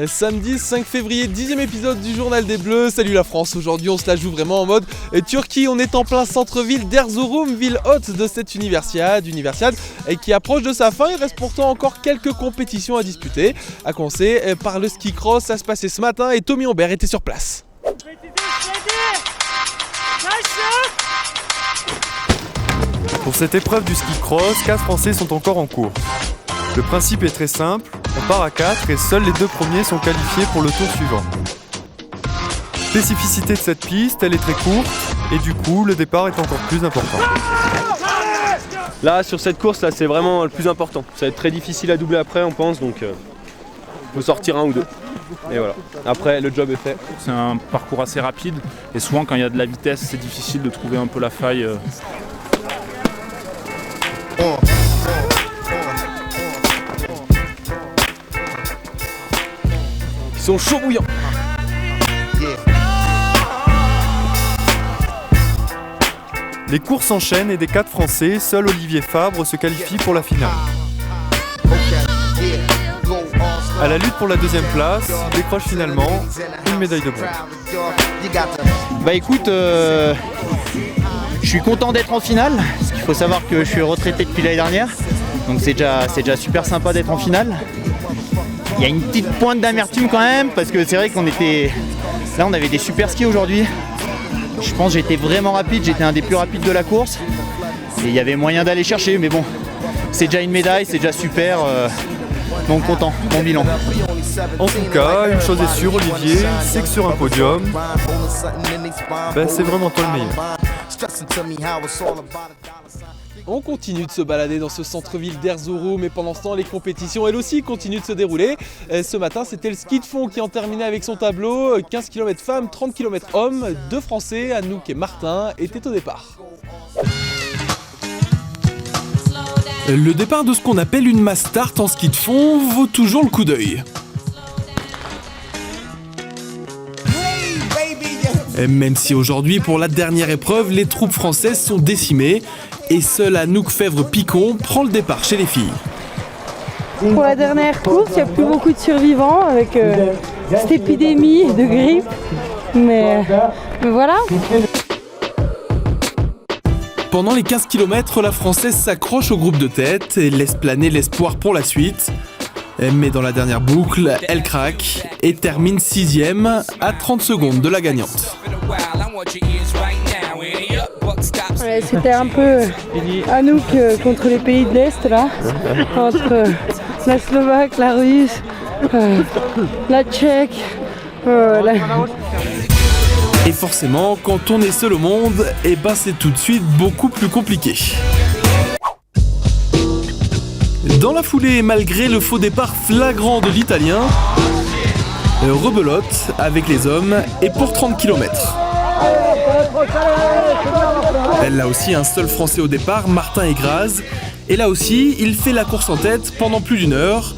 Samedi 5 février, 10e épisode du Journal des Bleus. Salut la France, aujourd'hui on se la joue vraiment en mode Turquie. On est en plein centre-ville d'Erzurum, ville hôte de cette universiade et qui approche de sa fin. Il reste pourtant encore quelques compétitions à disputer. À commencer par le ski cross, ça se passait ce matin et Tommy Humbert était sur place. Pour cette épreuve du ski cross, 4 Français sont encore en course. Le principe est très simple, on part à 4 et seuls les 2 premiers sont qualifiés pour le tour suivant. Spécificité de cette piste, elle est très courte et du coup le départ est encore plus important. Là sur cette course là c'est vraiment le plus important. Ça va être très difficile à doubler après on pense donc il faut sortir un ou deux. Et voilà, après le job est fait. C'est un parcours assez rapide et souvent quand il y a de la vitesse c'est difficile de trouver un peu la faille. Ils sont chauds bouillants. Les courses s'enchaînent et des 4 Français, seul Olivier Fabre se qualifie pour la finale. À la lutte pour la 2e place, il décroche finalement une médaille de bronze. Bah écoute, je suis content d'être en finale, parce qu'il faut savoir que je suis retraité depuis l'année dernière, donc c'est déjà super sympa d'être en finale. Il y a une petite pointe d'amertume quand même, parce que c'est vrai qu'on était... Là on avait des super skis aujourd'hui. Je pense que j'étais vraiment rapide, j'étais un des plus rapides de la course. Et il y avait moyen d'aller chercher, mais bon, c'est déjà une médaille, c'est déjà super. Donc content, bon bilan. En tout cas, une chose est sûre Olivier, c'est que sur un podium, c'est vraiment toi le meilleur. On continue de se balader dans ce centre-ville d'Erzurum et pendant ce temps les compétitions elles aussi continuent de se dérouler. Ce matin c'était le ski de fond qui en terminait avec son tableau. 15 km femmes, 30 km hommes. 2 Français, Anouk et Martin, étaient au départ. Le départ de ce qu'on appelle une mass start en ski de fond vaut toujours le coup d'œil. Même si aujourd'hui, pour la dernière épreuve, les troupes françaises sont décimées et seule Anouk Fèvre-Picon prend le départ chez les filles. Pour la dernière course, il n'y a plus beaucoup de survivants avec cette épidémie de grippe, mais voilà. Pendant les 15 km, la Française s'accroche au groupe de tête et laisse planer l'espoir pour la suite. Mais dans la dernière boucle, elle craque et termine 6e à 30 secondes de la gagnante. Ouais, c'était un peu Anouk contre les pays de l'Est là, entre la Slovaque, la Russe, la Tchèque. Et forcément, quand on est seul au monde, c'est tout de suite beaucoup plus compliqué. Dans la foulée, malgré le faux départ flagrant de l'Italien, rebelote avec les hommes et pour 30 km. Là aussi, un seul Français au départ, Martin Egraz. Et là aussi, il fait la course en tête pendant plus d'1 heure.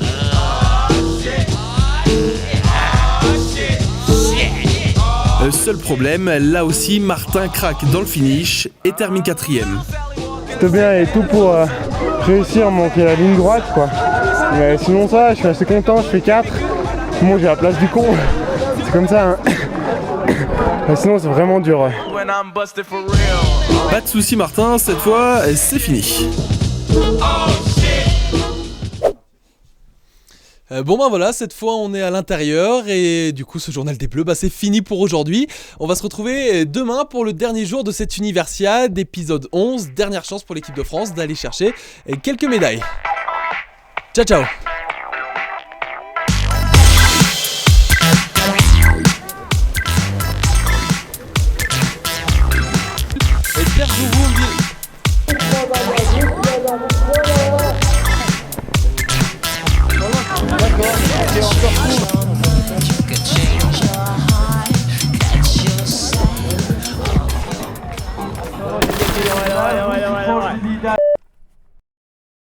Seul problème, là aussi, Martin craque dans le finish et termine 4e. C'était bien et tout pour réussir à manquer la ligne droite quoi. Mais sinon ça, je suis assez content, je fais 4. Moi j'ai la place du con. C'est comme ça hein. Mais sinon c'est vraiment dur. Pas de soucis Martin, cette fois c'est fini. Bon voilà, cette fois on est à l'intérieur et du coup ce journal des Bleus c'est fini pour aujourd'hui. On va se retrouver demain pour le dernier jour de cette universiade, épisode 11, dernière chance pour l'équipe de France d'aller chercher quelques médailles. Ciao ciao.